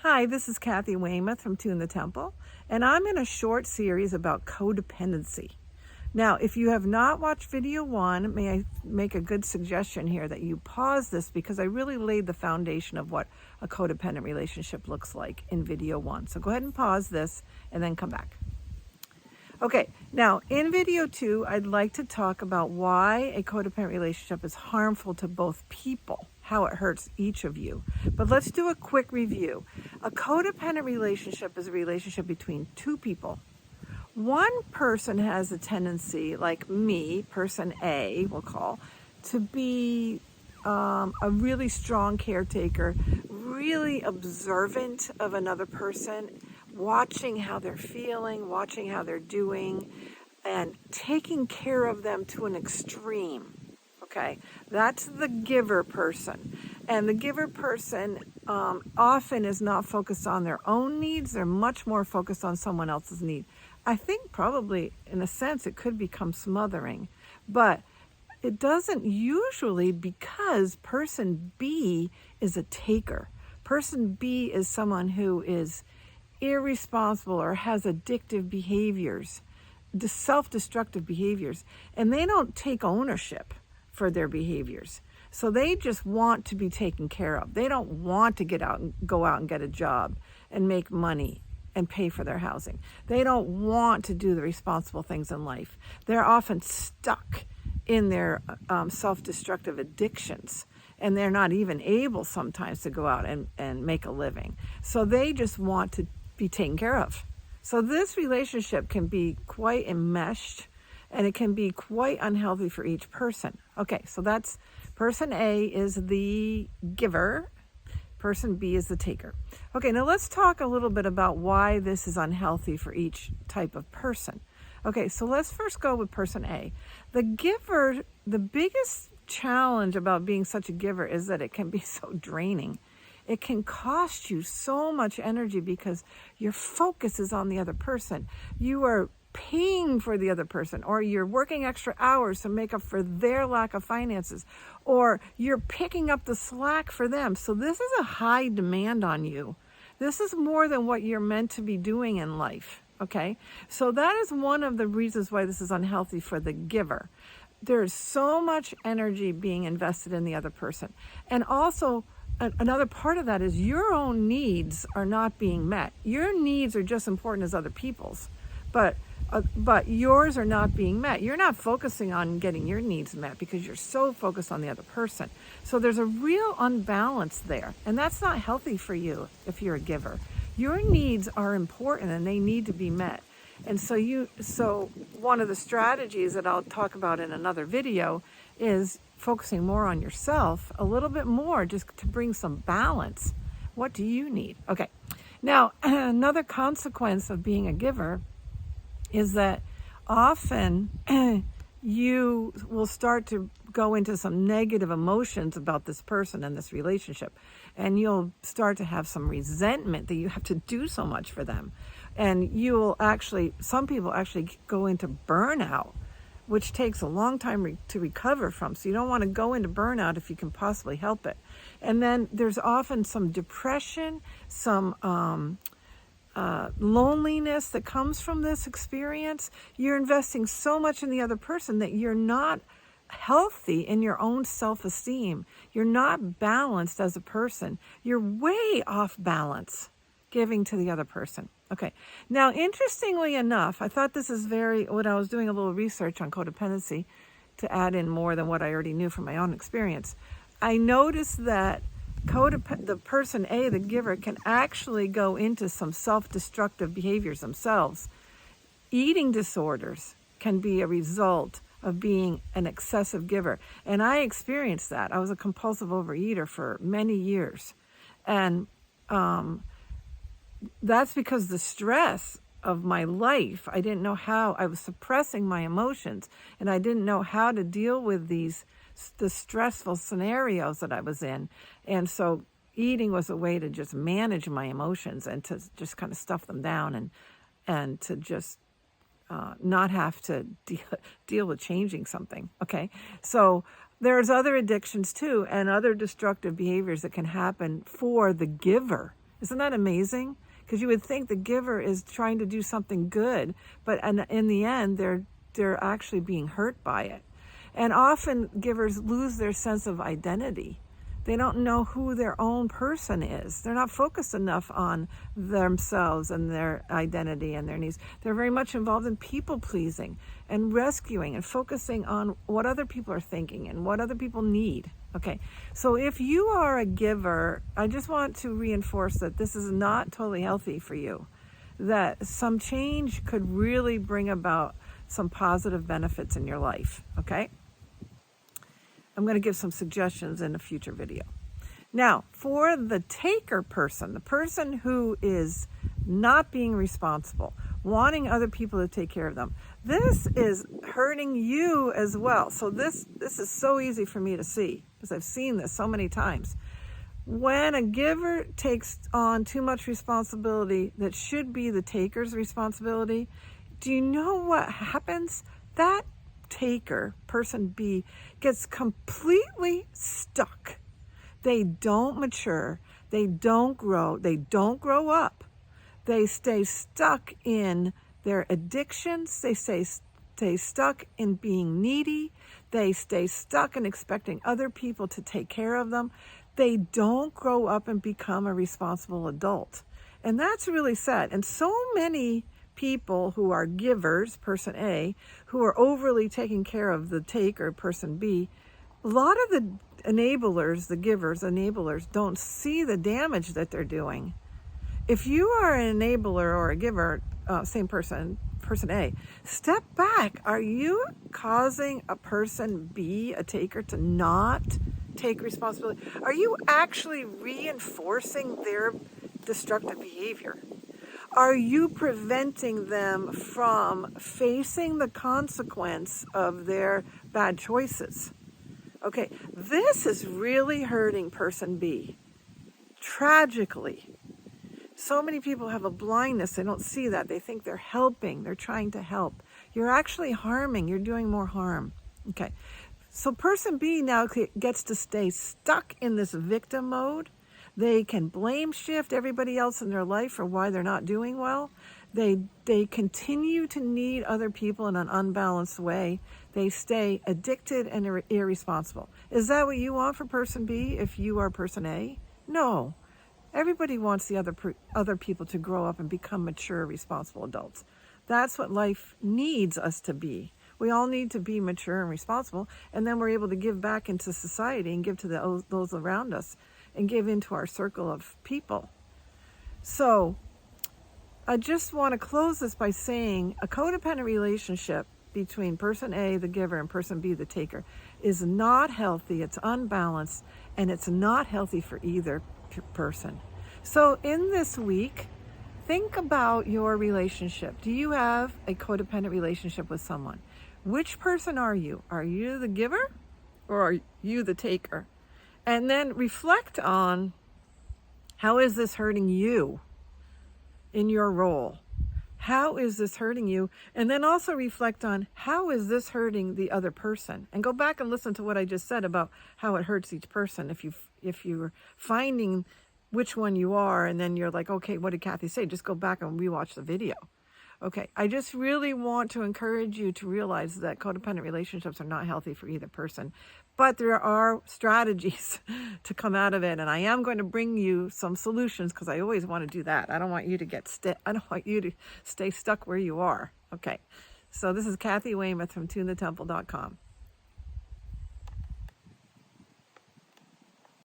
Hi, this is Kathy Weymouth from Tune the Temple, and I'm in a short series about codependency. Now, if you have not watched video 1, may I make a good suggestion here that you pause this because I really laid the foundation of what a codependent relationship looks like in video 1. So go ahead and pause this and then come back. Okay, now in video 2, I'd like to talk about why a codependent relationship is harmful to both people, how it hurts each of you. But let's do a quick review. A codependent relationship is a relationship between two people. One person has a tendency, like me, person A, we'll call, to be a really strong caretaker, really observant of another person, watching how they're feeling, watching how they're doing, and taking care of them to an extreme. Okay, that's the giver person. And the giver person often is not focused on their own needs. They're much more focused on someone else's need. I think probably, in a sense, it could become smothering. But it doesn't usually, because person B is a taker. Person B is someone who is irresponsible or has addictive behaviors, self-destructive behaviors, and they don't take ownership for their behaviors. So they just want to be taken care of. They don't want to go out and get a job and make money and pay for their housing. They don't want to do the responsible things in life. They're often stuck in their self-destructive addictions, and they're not even able sometimes to go out and make a living. So they just want to be taken care of. So this relationship can be quite enmeshed, and it can be quite unhealthy for each person. Okay, so that's person A is the giver, person B is the taker. Okay, now let's talk a little bit about why this is unhealthy for each type of person. Okay, so let's first go with person A. The giver, the biggest challenge about being such a giver is that it can be so draining. It can cost you so much energy because your focus is on the other person. You are paying for the other person, or you're working extra hours to make up for their lack of finances, or you're picking up the slack for them. So this is a high demand on you. This is more than what you're meant to be doing in life. Okay, so that is one of the reasons why this is unhealthy for the giver. There's so much energy being invested in the other person. And also, another part of that is your own needs are not being met. Your needs are just important as other people's, but yours are not being met. You're not focusing on getting your needs met because you're so focused on the other person. So there's a real unbalance there, and that's not healthy for you if you're a giver. Your needs are important and they need to be met. And so one of the strategies that I'll talk about in another video is focusing more on yourself, a little bit more, just to bring some balance. What do you need? Okay. Now, another consequence of being a giver is that often you will start to go into some negative emotions about this person and this relationship. And you'll start to have some resentment that you have to do so much for them. And some people actually go into burnout, which takes a long time to recover from. So you don't want to go into burnout if you can possibly help it. And then there's often some depression, some loneliness that comes from this experience. You're investing so much in the other person that you're not healthy in your own self-esteem. You're not balanced as a person. You're way off balance giving to the other person. Okay. Now, interestingly enough, I thought this is when I was doing a little research on codependency to add in more than what I already knew from my own experience, I noticed that the person A, the giver, can actually go into some self-destructive behaviors themselves. Eating disorders can be a result of being an excessive giver. And I experienced that. I was a compulsive overeater for many years. And that's because the stress of my life, I didn't know how, I was suppressing my emotions, and I didn't know how to deal with the stressful scenarios that I was in. And so eating was a way to just manage my emotions and to just kind of stuff them down and to just not have to deal with changing something. Okay, so there's other addictions too, and other destructive behaviors that can happen for the giver Isn't that amazing? Because you would think the giver is trying to do something good, but in the end, they're actually being hurt by it. And often givers lose their sense of identity. They don't know who their own person is. They're not focused enough on themselves and their identity and their needs. They're very much involved in people pleasing and rescuing and focusing on what other people are thinking and what other people need. Okay, so if you are a giver, I just want to reinforce that this is not totally healthy for you, that some change could really bring about some positive benefits in your life, okay? I'm going to give some suggestions in a future video. Now, for the taker person, the person who is not being responsible, wanting other people to take care of them, this is hurting you as well. So this is so easy for me to see because I've seen this so many times. When a giver takes on too much responsibility that should be the taker's responsibility, do you know what happens? That taker, person B, gets completely stuck. They don't mature. They don't grow. They don't grow up. They stay stuck in their addictions. They stay stuck in being needy. They stay stuck in expecting other people to take care of them. They don't grow up and become a responsible adult. And that's really sad. And so many people who are givers, person A, who are overly taking care of the taker, person B, a lot of the enablers, the givers, enablers, don't see the damage that they're doing. If you are an enabler or a giver, same person, person A, step back. Are you causing a person B, a taker, to not take responsibility? Are you actually reinforcing their destructive behavior? Are you preventing them from facing the consequence of their bad choices? Okay, this is really hurting person B. Tragically. So many people have a blindness. They don't see that. They think they're helping. They're trying to help. You're actually harming. You're doing more harm. Okay, so person B now gets to stay stuck in this victim mode. They can blame shift everybody else in their life for why they're not doing well. They continue to need other people in an unbalanced way. They stay addicted and irresponsible. Is that what you want for person B if you are person A? No. Everybody wants the other people to grow up and become mature, responsible adults. That's what life needs us to be. We all need to be mature and responsible, and then we're able to give back into society and give to those around us and give into our circle of people. So I just want to close this by saying a codependent relationship between person A, the giver, and person B, the taker, is not healthy. It's unbalanced, and it's not healthy for either person. So in this week, think about your relationship. Do you have a codependent relationship with someone? Which person are you? Are you the giver or are you the taker? And then reflect on, how is this hurting you in your role? How is this hurting you? And then also reflect on, how is this hurting the other person? And go back and listen to what I just said about how it hurts each person. If you're finding which one you are, and then you're like, okay, what did Kathy say? Just go back and rewatch the video. Okay, I just really want to encourage you to realize that codependent relationships are not healthy for either person. But there are strategies to come out of it, and I am going to bring you some solutions because I always want to do that. I don't want you to I don't want you to stay stuck where you are. Okay, so this is Kathy Weymouth from tunethetemple.com.